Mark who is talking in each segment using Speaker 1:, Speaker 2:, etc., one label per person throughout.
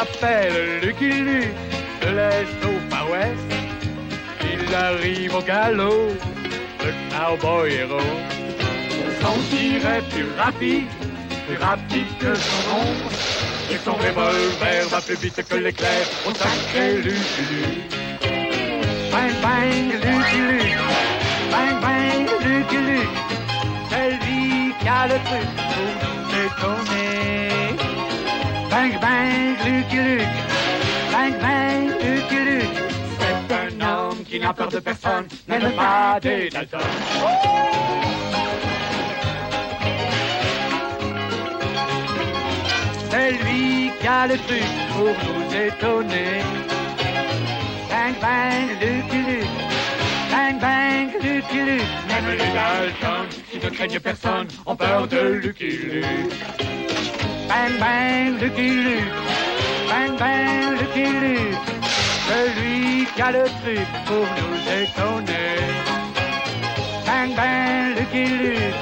Speaker 1: s'appelle Lucky Luke, de l'Est au Far West. Il arrive au galop, le cowboy héros. Son tir est plus rapide que son ombre. Et son revolver va plus vite que l'éclair au sacré Lucky Luke. Bang bang Lucky Luke, bang bang Lucky Luke. C'est lui qui a le truc pour nous détonner. Bang bang Lucky Luke, bang bang Lucky Luke. C'est un homme qui n'a peur de personne, même pas des Dalton. C'est lui qui a le truc pour nous étonner. Bang bang Lucky Luke, bang bang Lucky Luke. Même les Dalton, qui ne craignent personne, ont peur de Lucky Luke. Bang bang Lucky Luke, bang bang Lucky Luke. Celui qui a le truc pour nous étonner. Bang bang Lucky Luke,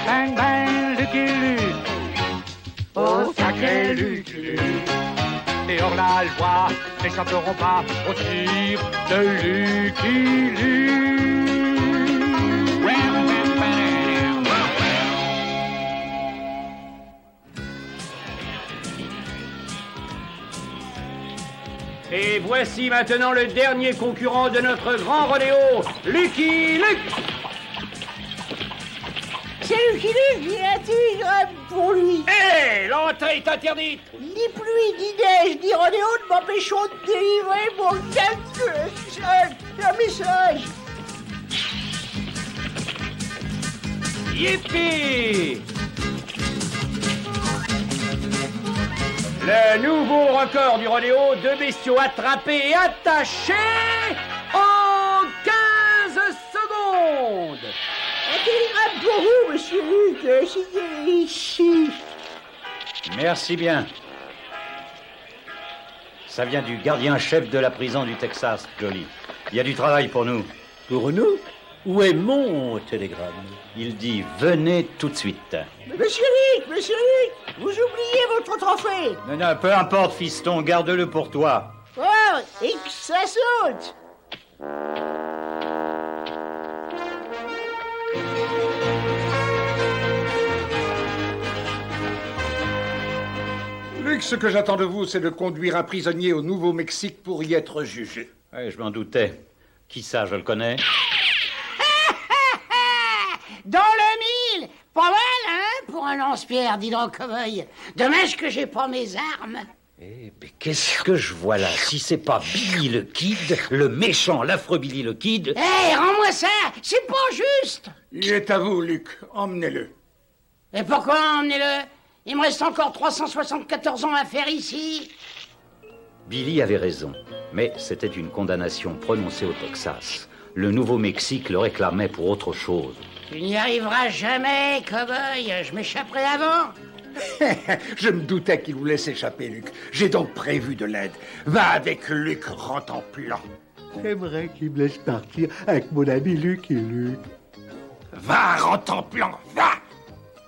Speaker 1: bang bang Lucky Luke. Oh sacré Lucky Luke. Et hors la loi n'échapperont pas au tir de Lucky Luke.
Speaker 2: Et voici maintenant le dernier concurrent de notre grand rodéo, Lucky Luke.
Speaker 3: C'est Lucky Luke, il a tué pour lui.
Speaker 2: Hé, l'entrée est interdite.
Speaker 3: Ni pluie, ni neige, ni rodéo ne m'empêcheront de délivrer mon message.
Speaker 2: Yippee! Le nouveau record du rodéo, 2 bestiaux attrapés et attachés en 15 secondes.
Speaker 3: Un télégramme pour vous, monsieur Luc, signé ici.
Speaker 4: Merci bien. Ça vient du gardien-chef de la prison du Texas, Jolie. Il y a du travail pour nous.
Speaker 5: Pour nous? Où est mon télégramme?
Speaker 4: Il dit « Venez tout de suite ».
Speaker 3: Monsieur Luc, vous oubliez votre trophée.
Speaker 4: Non, peu importe, fiston, garde-le pour toi.
Speaker 3: Oh, et que ça saute.
Speaker 6: Luc, ce que j'attends de vous, c'est de conduire un prisonnier au Nouveau-Mexique pour y être jugé.
Speaker 4: Oui, je m'en doutais. Qui ça, je le connais?
Speaker 3: Dans le mille. Pas mal, hein, pour un lance-pierre, dis donc, cow-boy. Dommage que j'ai pas mes armes.
Speaker 4: Eh, mais qu'est-ce que je vois là? Si c'est pas Billy le Kid, le méchant, l'affreux Billy le Kid...
Speaker 3: Hé, rends-moi ça, c'est pas juste.
Speaker 6: Il est à vous, Luc. Emmenez-le.
Speaker 3: Et pourquoi emmenez-le? Il me reste encore 374 ans à faire ici.
Speaker 4: Billy avait raison, mais c'était une condamnation prononcée au Texas. Le Nouveau-Mexique le réclamait pour autre chose.
Speaker 3: Tu n'y arriveras jamais, cow-boy. Je m'échapperai avant.
Speaker 6: Je me doutais qu'il voulait s'échapper, Luc. J'ai donc prévu de l'aide. Va avec Luc, Rentemplant.
Speaker 7: J'aimerais qu'il me laisse partir avec mon ami Lucky Luke.
Speaker 6: Va, Rentemplant, va!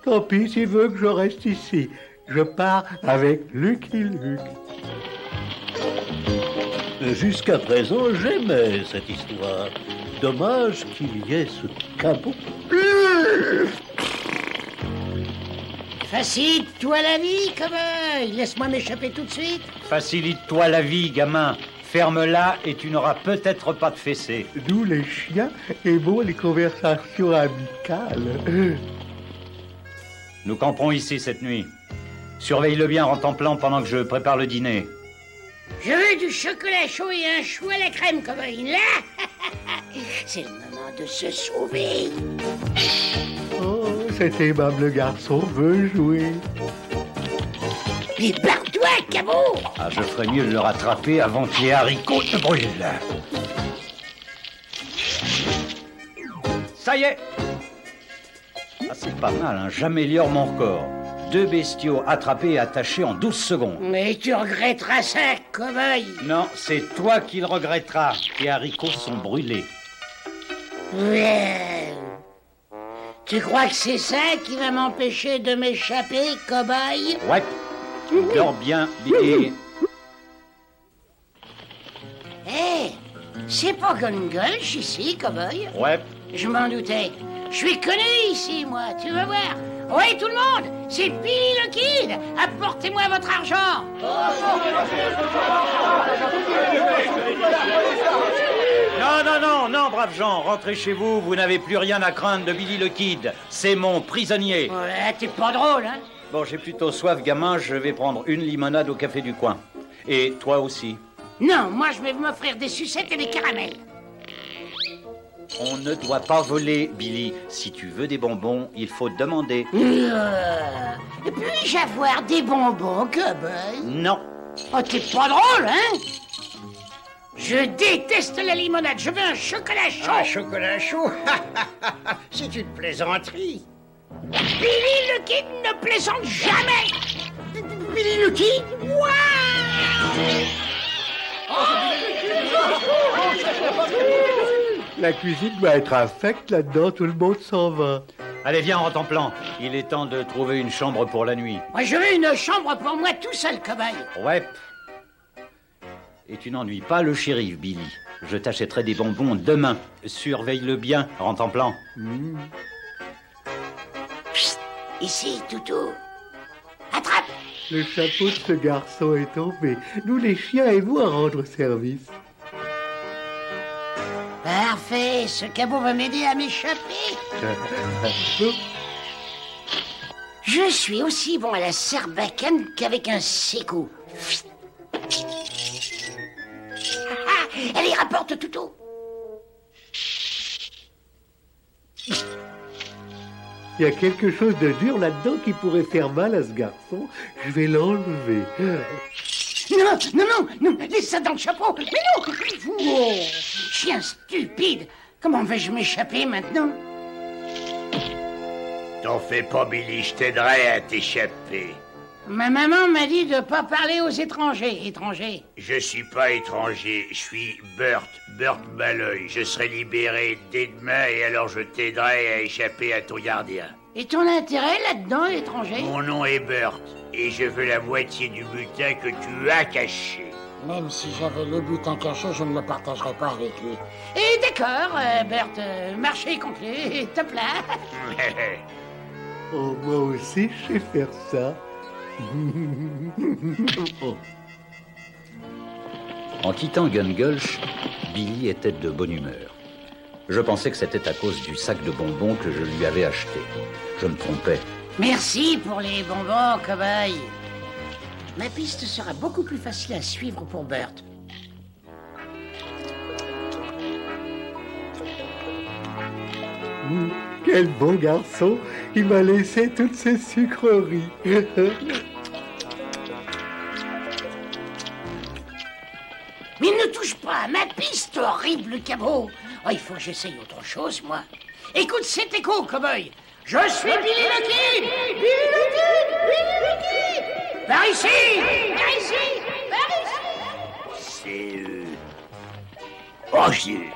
Speaker 7: Tant pis s'il veut que je reste ici. Je pars avec Lucky Luke.
Speaker 5: Jusqu'à présent, j'aimais cette histoire. Dommage qu'il y ait ce cabot.
Speaker 3: Facilite-toi la vie, cow-boy. Laisse-moi m'échapper tout de suite.
Speaker 4: Facilite-toi la vie, gamin. Ferme-la et tu n'auras peut-être pas de fessée.
Speaker 7: Nous, les chiens, aimons les conversations amicales.
Speaker 4: Nous camperons ici cette nuit. Surveille-le bien, Rentemplant, pendant que je prépare le dîner.
Speaker 3: Je veux du chocolat chaud et un chou à la crème, cow-boy. Là, c'est le moment de se sauver.
Speaker 7: Oh, cet aimable garçon veut jouer.
Speaker 3: Mais barre-toi, cabot.
Speaker 4: Ah, je ferais mieux de le rattraper avant que les haricots te brûlent. Ça y est. Ah, c'est pas mal, hein. J'améliore mon record. 2 bestiaux attrapés et attachés en 12 secondes.
Speaker 3: Mais tu regretteras ça, cow-boy.
Speaker 4: Non, c'est toi qui le regretteras. Tes haricots sont brûlés.
Speaker 3: Ouais. Tu crois que c'est ça qui va m'empêcher de m'échapper, cow-boy?
Speaker 4: Ouais. Tu dors bien, Billy.
Speaker 3: C'est pas Gungulch ici, cowboy?
Speaker 4: Ouais.
Speaker 3: Je m'en doutais. Je suis connu ici, moi, tu vas voir. Oui, tout le monde, c'est Billy le Kid. Apportez-moi votre argent.
Speaker 4: Non, braves gens, rentrez chez vous, vous n'avez plus rien à craindre de Billy le Kid. C'est mon prisonnier.
Speaker 3: Ouais, t'es pas drôle, hein?
Speaker 4: Bon, j'ai plutôt soif, gamin, je vais prendre une limonade au café du coin. Et toi aussi.
Speaker 3: Non, moi je vais m'offrir des sucettes et des caramels.
Speaker 4: On ne doit pas voler, Billy. Si tu veux des bonbons, il faut demander.
Speaker 3: Puis-je avoir des bonbons, cowboy?
Speaker 4: Non.
Speaker 3: Oh, t'es pas drôle, hein? Je déteste la limonade, je veux un chocolat chaud.
Speaker 6: Ah, chocolat chaud? C'est une plaisanterie.
Speaker 3: Billy le Kid ne plaisante jamais.
Speaker 6: Billy le Kid?
Speaker 7: La cuisine doit être infecte là-dedans, tout le monde s'en va.
Speaker 4: Allez, viens, Rentemplant. Il est temps de trouver une chambre pour la nuit.
Speaker 3: Moi, je veux une chambre pour moi tout seul, cobaye.
Speaker 4: Ouais. Et tu n'ennuies pas le shérif, Billy. Je t'achèterai des bonbons demain. Surveille-le bien, Rentemplant.
Speaker 3: Chut, ici, toutou. Attrape.
Speaker 7: Le chapeau de ce garçon est tombé. Nous, les chiens, et vous à rendre service.
Speaker 3: Parfait, ce cabot va m'aider à m'échapper. Je suis aussi bon à la sarbacane qu'avec un séco. Allez, rapporte, toutou.
Speaker 7: Il y a quelque chose de dur là-dedans qui pourrait faire mal à ce garçon. Je vais l'enlever.
Speaker 3: Non, laisse ça dans le chapeau. Mais non. Oh, chien stupide. Comment vais-je m'échapper maintenant?
Speaker 6: T'en fais pas, Billy, je t'aiderai à t'échapper.
Speaker 3: Ma maman m'a dit de pas parler aux étrangers.
Speaker 6: Je suis pas étranger, je suis Burt Malloy. Je serai libéré dès demain et alors je t'aiderai à échapper à ton gardien.
Speaker 3: Et ton intérêt là-dedans, étranger?
Speaker 6: Mon nom est Burt et je veux la moitié du butin que tu as caché.
Speaker 3: Même si j'avais le butin caché, je ne le partagerais pas avec lui. Et d'accord, Burt, marché conclu, top là.
Speaker 7: Oh, moi aussi, je sais faire ça.
Speaker 4: En quittant Gungulch, Billy était de bonne humeur. Je pensais que c'était à cause du sac de bonbons que je lui avais acheté. Je me trompais.
Speaker 3: Merci pour les bonbons, cobaye. Ma piste sera beaucoup plus facile à suivre pour Burt.
Speaker 7: Quel bon garçon. Il m'a laissé toutes ces sucreries.
Speaker 3: Mais ne touche pas à ma piste, horrible cabot. Oh, il faut que j'essaye autre chose, moi. Écoute cet écho, cow-boy. Je suis Billy le Kid. Billy le Kid. Billy le Kid. Par ici. Par ici. Par ici.
Speaker 6: C'est Oh, j'ai...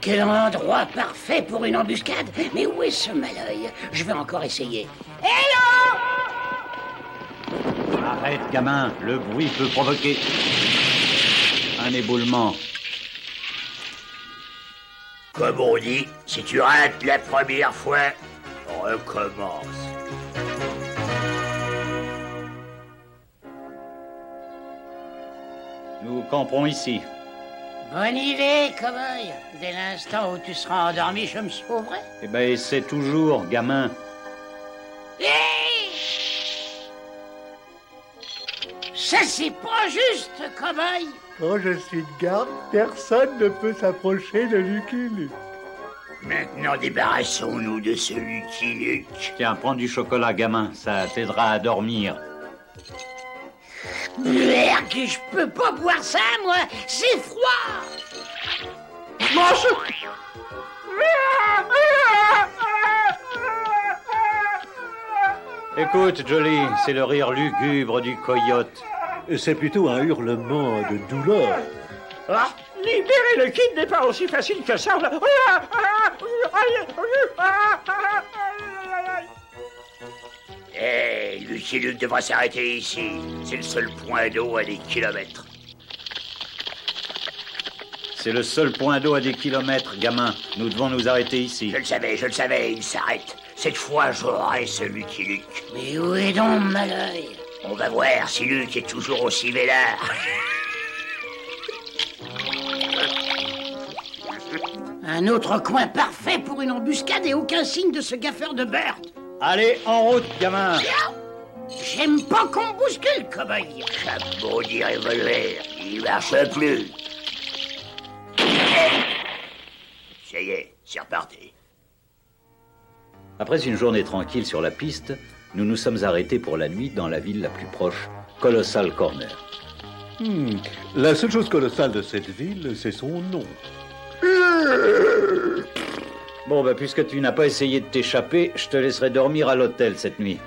Speaker 3: Quel endroit parfait pour une embuscade. Mais où est ce malœil? Je vais encore essayer. Hello!
Speaker 4: Arrête, gamin, le bruit peut provoquer un éboulement.
Speaker 6: Comme on dit, si tu rates la première fois, on recommence.
Speaker 4: Nous camperons ici.
Speaker 3: Bonne idée, cow-boy. Dès l'instant où tu seras endormi, je me sauverai.
Speaker 4: Eh ben, c'est toujours, gamin.
Speaker 3: Hey! Ça, c'est pas juste, cow-boy.
Speaker 7: Quand je suis de garde, personne ne peut s'approcher de Lucky Luke.
Speaker 6: Maintenant, débarrassons-nous de ce Lucky Luke.
Speaker 4: Tiens, prends du chocolat, gamin, ça t'aidera à dormir.
Speaker 3: Merde, je peux pas boire ça, moi. C'est froid.
Speaker 4: Écoute, Jolly, c'est le rire lugubre du coyote.
Speaker 5: C'est plutôt un hurlement de douleur.
Speaker 2: Ah, libérer le kid n'est pas aussi facile que ça.
Speaker 6: Hé, Lucky Luke devra s'arrêter ici. C'est le seul point d'eau à des kilomètres.
Speaker 4: C'est le seul point d'eau à des kilomètres, gamin. Nous devons nous arrêter ici.
Speaker 6: Je le savais, il s'arrête. Cette fois, j'aurai ce Lucky Luke.
Speaker 3: Mais où est donc Malloy?
Speaker 6: On va voir si Luc est toujours aussi vélard.
Speaker 3: Un autre coin parfait pour une embuscade et aucun signe de ce gaffeur de Burt.
Speaker 4: Allez, en route, gamin.
Speaker 3: J'aime pas qu'on me bouscule, cow-boy.
Speaker 6: Chapeau dit revolver, il marche plus. Ça y est, c'est reparti.
Speaker 4: Après une journée tranquille sur la piste, nous nous sommes arrêtés pour la nuit dans la ville la plus proche, Colossal Corner.
Speaker 5: La seule chose colossale de cette ville, c'est son nom.
Speaker 4: Bon, puisque tu n'as pas essayé de t'échapper, je te laisserai dormir à l'hôtel cette nuit.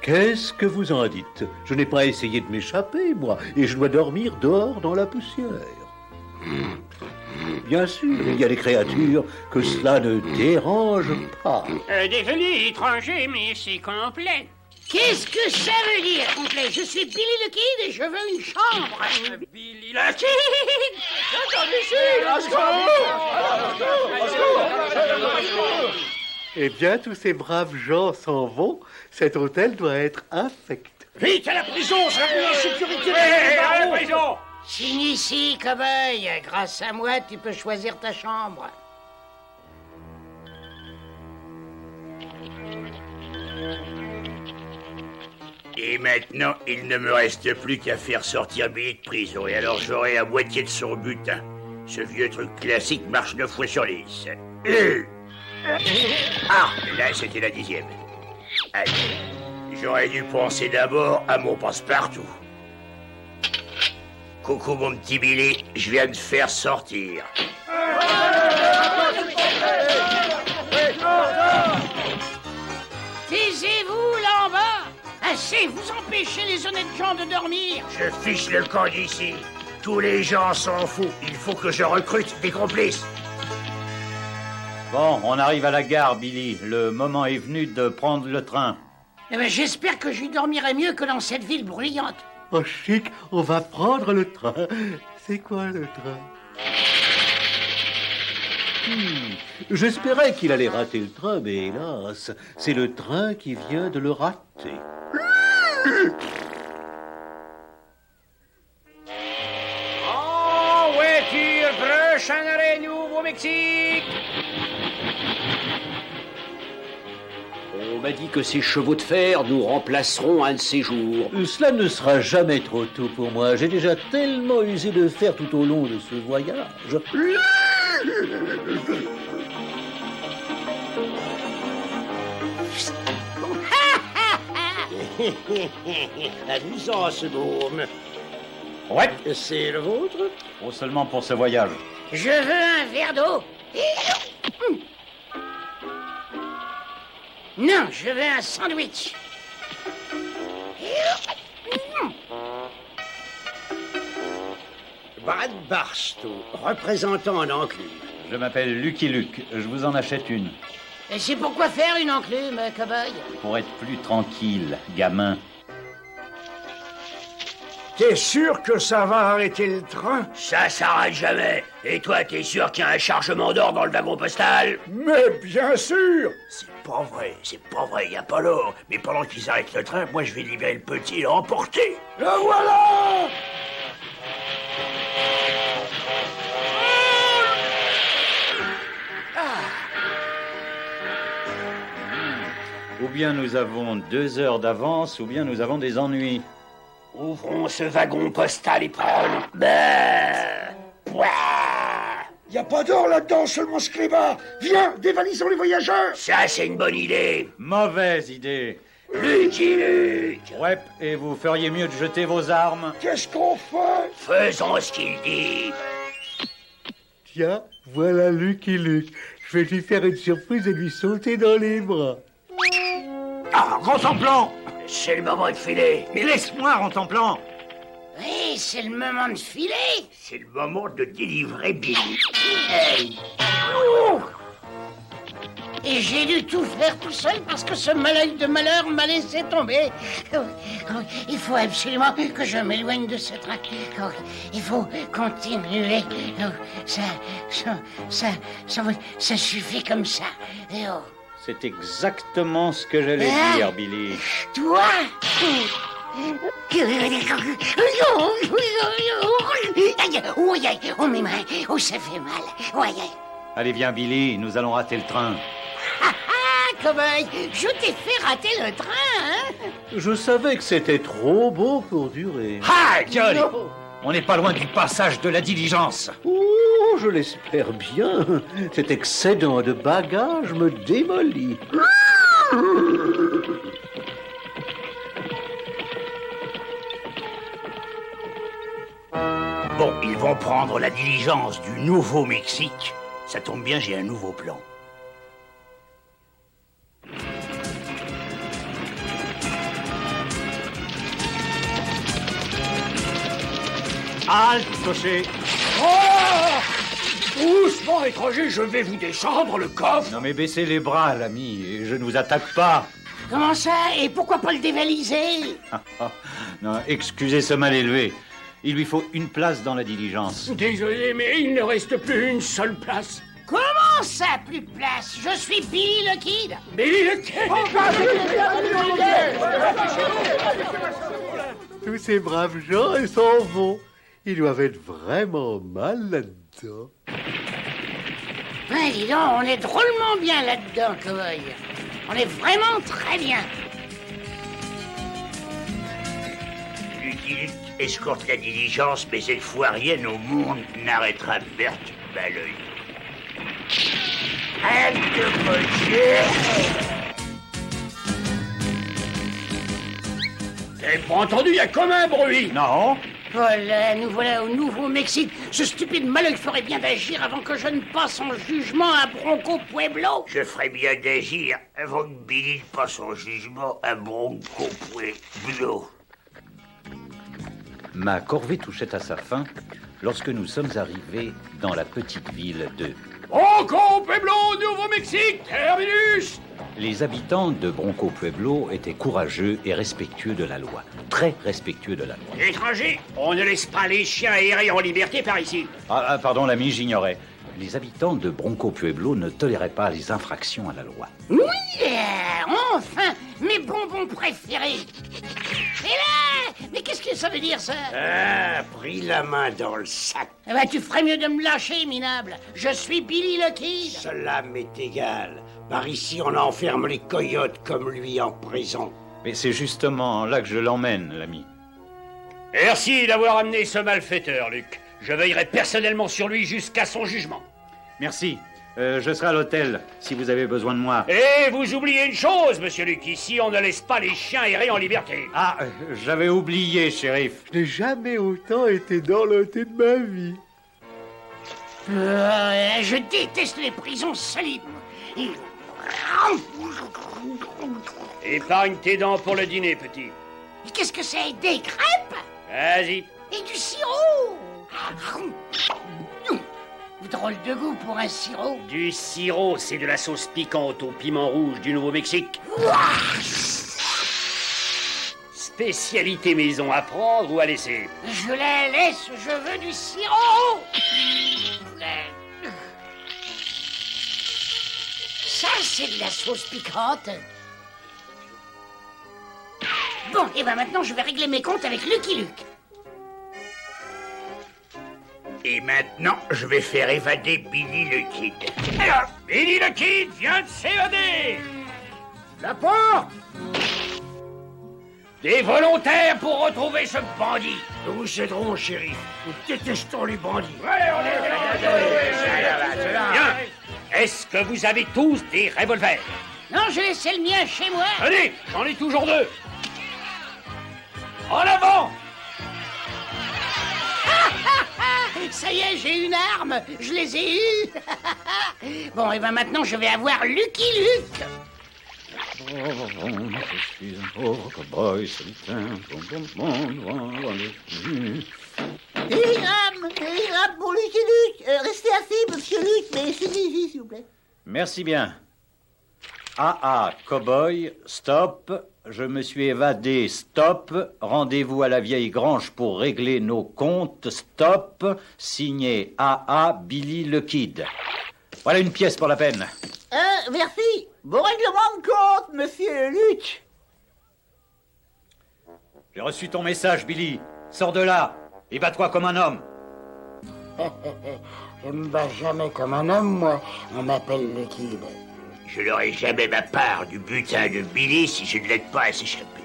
Speaker 5: Qu'est-ce que vous en dites? Je n'ai pas essayé de m'échapper, moi, et je dois dormir dehors dans la poussière. Bien sûr, il y a des créatures que cela ne dérange pas.
Speaker 8: Désolé, étranger, mais c'est complet.
Speaker 3: Qu'est-ce que ça veut dire, complet? Je suis Billy le Kid et je veux une chambre.
Speaker 8: Billy le Kid!
Speaker 7: Eh bien, tous ces braves gens s'en vont. Cet hôtel doit être infect.
Speaker 2: Vite à la prison, on sera plus en sécurité.
Speaker 8: À la prison!
Speaker 3: Signe ici, cow-boy. Grâce à moi, tu peux choisir ta chambre.
Speaker 6: Et maintenant, il ne me reste plus qu'à faire sortir Billy de prison. Et alors j'aurai à moitié de son butin. Ce vieux truc classique marche 9 fois sur 10. Ah, là c'était la 10e. Allez, j'aurais dû penser d'abord à mon passe-partout. Coucou mon petit Billy, je viens de faire sortir.
Speaker 3: Taisez-vous là en bas. Assez, vous empêchez les honnêtes gens de dormir.
Speaker 6: Je fiche le camp d'ici. Tous les gens s'en foutent. Il faut que je recrute des complices.
Speaker 4: Bon, on arrive à la gare, Billy. Le moment est venu de prendre le train.
Speaker 3: Eh ben, j'espère que j'y dormirai mieux que dans cette ville bruyante.
Speaker 7: Oh chic, on va prendre le train. C'est quoi le train?
Speaker 5: J'espérais qu'il allait rater le train, mais hélas, c'est le train qui vient de le rater.
Speaker 2: En voiture, prochain arrêt, Nouveau-Mexique.
Speaker 9: On m'a dit que ces chevaux de fer nous remplaceront un de ces jours.
Speaker 5: Cela ne sera jamais trop tôt pour moi. J'ai déjà tellement usé de fer tout au long de ce voyage.
Speaker 9: Amusant ce môme.
Speaker 4: Ouais,
Speaker 9: C'est le vôtre?
Speaker 4: oh, seulement pour ce voyage.
Speaker 3: Je veux un verre d'eau. Non, je veux un sandwich.
Speaker 9: Brad Barstow, représentant en enclume.
Speaker 4: Je m'appelle Lucky Luke. Je vous en achète une.
Speaker 3: Et c'est pourquoi faire une enclume, cow-boy?
Speaker 4: Pour être plus tranquille, gamin.
Speaker 2: T'es sûr que ça va arrêter le train?
Speaker 6: Ça s'arrête jamais. Et toi, t'es sûr qu'il y a un chargement d'or dans le wagon postal?
Speaker 2: Mais bien sûr!
Speaker 6: C'est pas vrai, y a pas l'or. Mais pendant qu'ils arrêtent le train, moi je vais libérer le petit et l'emporter.
Speaker 2: Le voilà!
Speaker 4: Ou bien nous avons 2 heures d'avance, ou bien nous avons des ennuis.
Speaker 6: Ouvrons ce wagon postal et prenons.
Speaker 2: Y a pas d'or là-dedans, seulement ce clébard. Viens, dévalisons les voyageurs.
Speaker 6: Ça, c'est une bonne idée.
Speaker 4: Mauvaise idée.
Speaker 6: Lucky Luke.
Speaker 4: Ouais, et vous feriez mieux de jeter vos armes.
Speaker 2: Qu'est-ce qu'on fait?
Speaker 6: Faisons ce qu'il dit.
Speaker 7: Tiens, voilà Lucky Luke. Je vais lui faire une surprise et lui sauter dans les bras.
Speaker 6: Ah, Rentemplant. C'est le moment de filer.
Speaker 4: Mais laisse-moi, Rentemplant.
Speaker 3: Oui, c'est le moment de filer.
Speaker 6: C'est le moment de délivrer Billy. Hey.
Speaker 3: Et j'ai dû tout faire tout seul parce que ce malheur de malheur m'a laissé tomber. Il faut absolument que je m'éloigne de ce train. Il faut continuer. Ça suffit comme ça.
Speaker 4: C'est exactement ce que j'allais dire, Billy.
Speaker 3: Toi? Oh, mes mains, oh, ça fait mal.
Speaker 4: Allez, viens, Billy, nous allons rater le train.
Speaker 3: Cobaye, je t'ai fait rater le train, hein?
Speaker 5: Je savais que c'était trop beau pour durer.
Speaker 4: Ah, Johnny! On n'est pas loin du passage de la diligence.
Speaker 5: Oh, je l'espère bien. Cet excédent de bagages me démolit.
Speaker 6: Bon, ils vont prendre la diligence du Nouveau-Mexique. Ça tombe bien, j'ai un nouveau plan.
Speaker 2: Halte, cocher. Oh! Doucement, étranger, je vais vous descendre le coffre.
Speaker 4: Non mais baissez les bras, l'ami, et je ne vous attaque pas.
Speaker 3: Comment ça? Et pourquoi pas le dévaliser?
Speaker 4: Non, excusez ce mal élevé. Il lui faut une place dans la diligence.
Speaker 2: Désolé, mais il ne reste plus une seule place.
Speaker 3: Comment ça, plus de place? Je suis Billy le Kid.
Speaker 2: Billy le Kid!
Speaker 7: Tous ces braves gens, ils s'en vont. Ils doivent être vraiment mal là-dedans.
Speaker 3: Ben, dis donc, on est drôlement bien là-dedans, cow-boy. On est vraiment très bien.
Speaker 6: Lucky Luke escorte la diligence, mais cette fois rien au monde n'arrêtera Bert Baleuil. Halte, cocher!
Speaker 2: T'as pas entendu, il y a comme un bruit.
Speaker 4: Non.
Speaker 3: Voilà, nous voilà au Nouveau-Mexique. Ce stupide malheur ferait bien d'agir avant que je ne passe en jugement à Bronco Pueblo.
Speaker 6: Je ferais bien d'agir avant que Billy ne passe en jugement à Bronco Pueblo.
Speaker 4: Ma corvée touchait à sa fin lorsque nous sommes arrivés dans la petite ville de...
Speaker 2: Bronco Pueblo, Nouveau-Mexique, terminus.
Speaker 4: Les habitants de Bronco Pueblo étaient courageux et respectueux de la loi. Très respectueux de la loi.
Speaker 8: Étranger, on ne laisse pas les chiens errer en liberté par ici.
Speaker 4: Pardon, l'ami, j'ignorais. Les habitants de Bronco Pueblo ne toléraient pas les infractions à la loi.
Speaker 3: Oui, enfin, mes bonbons préférés. Et là, mais qu'est-ce que ça veut dire, ça?
Speaker 6: Ah, pris la main dans le sac.
Speaker 3: Eh ben, tu ferais mieux de me lâcher, minable. Je suis Billy le Kid.
Speaker 6: Cela m'est égal. Par ici, on enferme les coyotes comme lui en prison.
Speaker 4: Mais c'est justement là que je l'emmène, l'ami.
Speaker 2: Merci d'avoir amené ce malfaiteur, Luc. Je veillerai personnellement sur lui jusqu'à son jugement.
Speaker 4: Merci. Je serai à l'hôtel si vous avez besoin de moi.
Speaker 2: Et vous oubliez une chose, monsieur Luc. Ici, on ne laisse pas les chiens errer en liberté.
Speaker 4: Ah, j'avais oublié, shérif.
Speaker 7: Je n'ai jamais autant été dorloté de ma vie.
Speaker 3: Je déteste les prisons solides.
Speaker 2: Épargne tes dents pour le dîner, petit.
Speaker 3: Mais qu'est-ce que c'est? Des crêpes?
Speaker 2: Vas-y.
Speaker 3: Et du sirop? Drôle de goût pour un sirop.
Speaker 2: Du sirop, c'est de la sauce piquante au piment rouge du Nouveau-Mexique. Spécialité maison, à prendre ou à laisser?
Speaker 3: Je la laisse, je veux du sirop. Ça, c'est de la sauce piquante. Bon, et ben maintenant, je vais régler mes comptes avec Lucky Luke.
Speaker 6: Et maintenant, je vais faire évader Billy le Kid.
Speaker 2: Alors, Billy le Kid vient de s'évader. La porte. Des volontaires pour retrouver ce bandit.
Speaker 6: Nous vous aiderons, shérif. Nous détestons les bandits.
Speaker 2: Bien. Est-ce que vous avez tous des revolvers?
Speaker 3: Non, j'ai laissé le mien chez moi.
Speaker 2: Allez, j'en ai toujours 2. En avant!
Speaker 3: Ça y est, j'ai une arme. Je les ai eus. Bon, et ben maintenant, je vais avoir Lucky Luke.
Speaker 10: Télégramme pour Lucky Luke. Restez assis, monsieur Luke, mais s'il vous plaît.
Speaker 4: Merci bien. Cowboy, stop. Je me suis évadé, stop. Rendez-vous à la vieille grange pour régler nos comptes, stop. Signé AA, Billy le Kid. Voilà une pièce pour la peine.
Speaker 10: Merci. Vos règlements de compte, monsieur Luc.
Speaker 4: J'ai reçu ton message, Billy. Sors de là et bats-toi comme un homme.
Speaker 3: Je me bats jamais comme un homme, moi. On m'appelle le Kid.
Speaker 6: Je n'aurai jamais ma part du butin de Billy si je ne l'aide pas à s'échapper.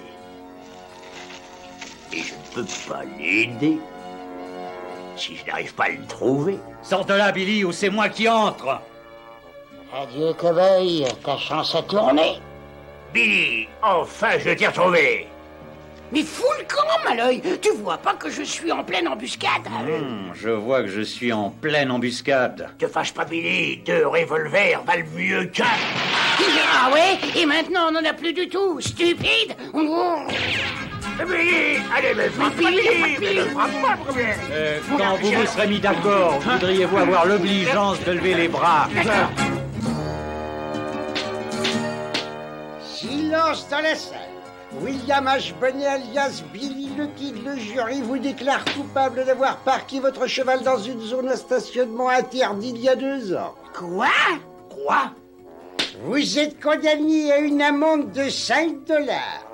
Speaker 6: Et je ne peux pas l'aider si je n'arrive pas à le trouver.
Speaker 4: Sors de là, Billy, ou c'est moi qui entre.
Speaker 3: Adieu, cowboy. Ta chance a tourné.
Speaker 6: Billy, enfin je t'ai retrouvé.
Speaker 3: Mais fous le camp, Malœil. Tu vois pas que je suis en pleine embuscade?
Speaker 4: Je vois que je suis en pleine embuscade.
Speaker 6: Te fâche pas, Billy. 2 revolvers valent mieux qu'un.
Speaker 3: Ah ouais? Et maintenant, on n'en a plus du tout. Stupide.
Speaker 6: Billy, allez, mais
Speaker 4: quand vous vous serez mis d'accord, voudriez-vous avoir l'obligeance de lever les bras?
Speaker 10: Silence dans la salle. William H. Bonnet alias Billy le Kid, le jury vous déclare coupable d'avoir parqué votre cheval dans une zone à stationnement interdite il y a 2 ans.
Speaker 3: Quoi?
Speaker 10: Vous êtes condamné à une amende de $5.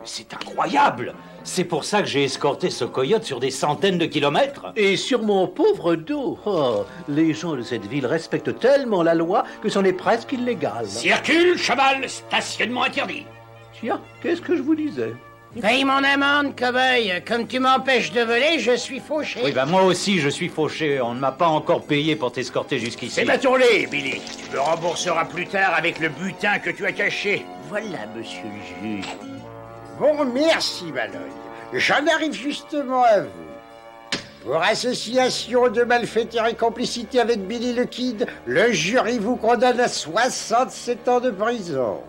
Speaker 4: C'est incroyable. C'est pour ça que j'ai escorté ce coyote sur des centaines de kilomètres.
Speaker 5: Et sur mon pauvre dos. Oh, les gens de cette ville respectent tellement la loi que c'en est presque illégal.
Speaker 8: Circule, cheval, stationnement interdit.
Speaker 5: Tiens, qu'est-ce que je vous disais?
Speaker 3: Paye mon amende, cowboy. Comme tu m'empêches de voler, je suis fauché.
Speaker 4: Oui, moi aussi, je suis fauché. On ne m'a pas encore payé pour t'escorter jusqu'ici.
Speaker 6: Débattons-les, Billy. Tu me rembourseras plus tard avec le butin que tu as caché. Voilà, monsieur le juge.
Speaker 10: Bon, merci, Malloy. J'en arrive justement à vous. Pour association de malfaiteurs et complicité avec Billy le Kid, le jury vous condamne à 67 ans de prison.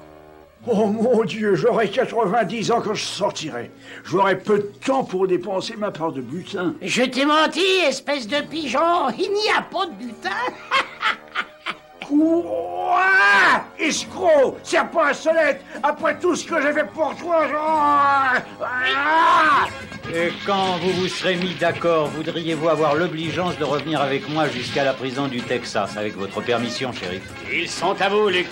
Speaker 11: Oh mon Dieu, j'aurai 90 ans quand je sortirai. J'aurai peu de temps pour dépenser ma part de butin.
Speaker 3: Je t'ai menti, espèce de pigeon. Il n'y a pas de butin.
Speaker 11: Quoi? Escroc! Serpent à sonnette! Après tout ce que j'ai fait pour toi,
Speaker 4: Et quand vous vous serez mis d'accord, voudriez-vous avoir l'obligeance de revenir avec moi jusqu'à la prison du Texas, avec votre permission, shérif?
Speaker 8: Ils sont à vous, Luc.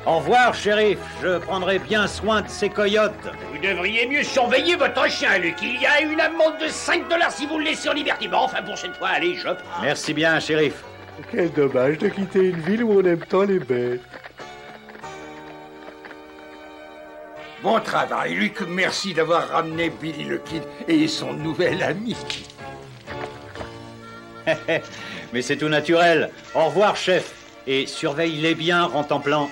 Speaker 4: Au revoir, shérif. Je prendrai bien soin de ces coyotes.
Speaker 8: Vous devriez mieux surveiller votre chien, Luc. Il y a une amende de $5 si vous le laissez en liberté. Bon, enfin, pour cette fois, allez, je prends.
Speaker 4: Merci bien, shérif.
Speaker 7: Quel dommage de quitter une ville où on aime tant les bêtes.
Speaker 11: Bon travail, Luc. Merci d'avoir ramené Billy le Kid et son nouvel ami.
Speaker 4: Mais c'est tout naturel. Au revoir, chef. Et surveille-les bien, Rentemplant.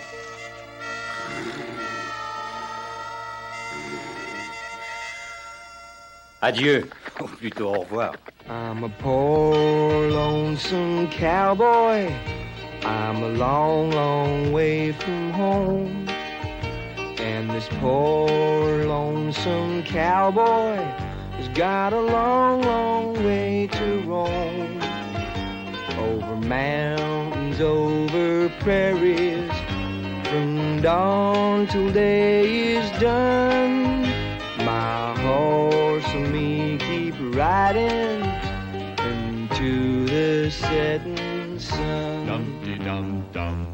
Speaker 4: Adieu. Ou plutôt au revoir.
Speaker 12: I'm a poor lonesome cowboy. I'm a long, long way from home. And this poor lonesome cowboy has got a long, long way to roam. Over mountains, over prairies, from dawn till day is done. My horse and me keep riding into the setting sun. Dum-de-dum-dum.